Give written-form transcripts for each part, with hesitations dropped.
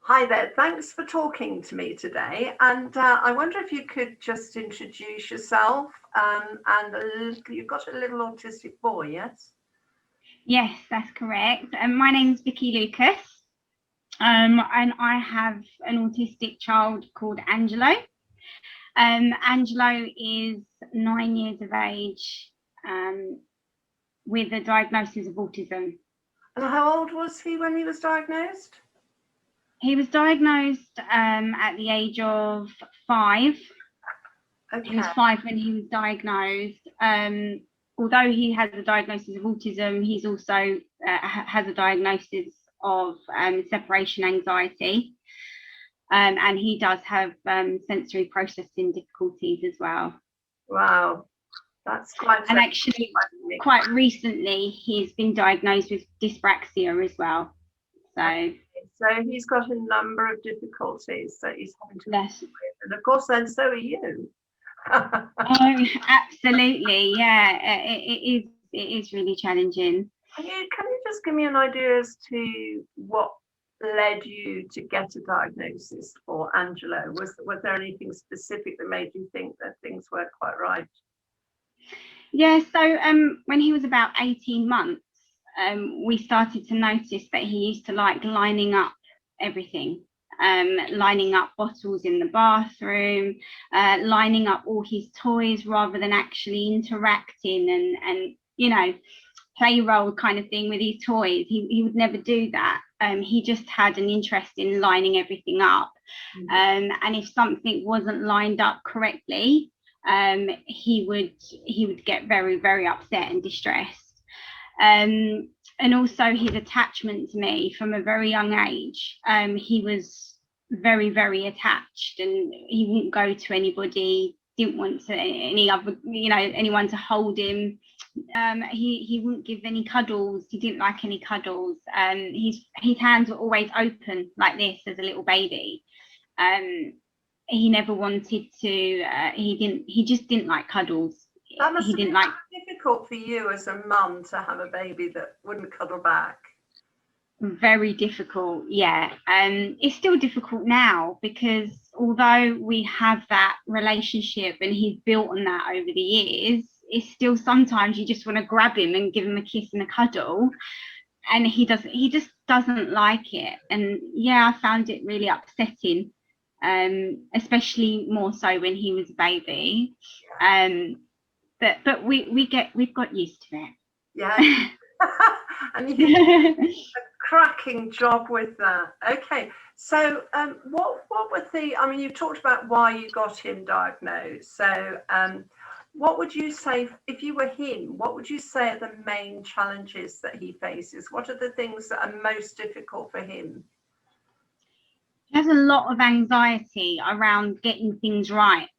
Hi there, thanks for talking to me today. And I wonder if you could just introduce yourself. You've got a little autistic boy, yes? Yes, that's correct. My name's Vicky Lucas, and I have an autistic child called Angelo. Angelo is 9 years of age, with a diagnosis of autism. And how old was he when he was diagnosed? He was diagnosed at the age of 5. Okay. He was 5 when he was diagnosed. Although he has a diagnosis of autism, he's also has a diagnosis of separation anxiety. And he does have sensory processing difficulties as well. Wow, that's quite. And actually, quite recently, he's been diagnosed with dyspraxia as well. So he's got a number of difficulties that he's having to yes. deal with, and of course, then so are you. Oh, absolutely, yeah. It is really challenging. Can you just give me an idea as to what led you to get a diagnosis for Angelo? Was there anything specific that made you think that things weren't quite right? Yeah, so when he was about 18 months, we started to notice that he used to like lining up everything, lining up bottles in the bathroom, lining up all his toys rather than actually interacting and play role kind of thing with his toys. He would never do that. He just had an interest in lining everything up. And if something wasn't lined up correctly, he would get very, very upset and distressed. And also his attachment to me from a very young age. He was very, very attached, and he wouldn't go to anybody, didn't want to anyone to hold him. He wouldn't give any cuddles. He didn't like any cuddles. His hands were always open like this as a little baby. He never wanted to. He just didn't like cuddles. That must have been difficult for you as a mum to have a baby that wouldn't cuddle back. Very difficult, yeah. It's still difficult now, because although we have that relationship and he's built on that over the years, it's still sometimes you just want to grab him and give him a kiss and a cuddle, and he just doesn't like it. And yeah, I found it really upsetting, especially more so when he was a baby. But we've got used to it. Yeah. And you did a cracking job with that. Okay, so what were you've talked about why you got him diagnosed. So what would you say, if you were him, what would you say are the main challenges that he faces? What are the things that are most difficult for him? He has a lot of anxiety around getting things right.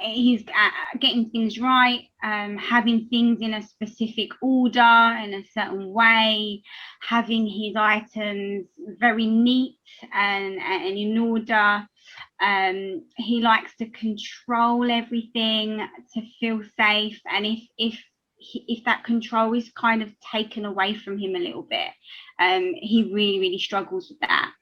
He's getting things right, having things in a specific order, in a certain way, having his items very neat and in order. He likes to control everything to feel safe, and if that control is kind of taken away from him a little bit, he really, really struggles with that.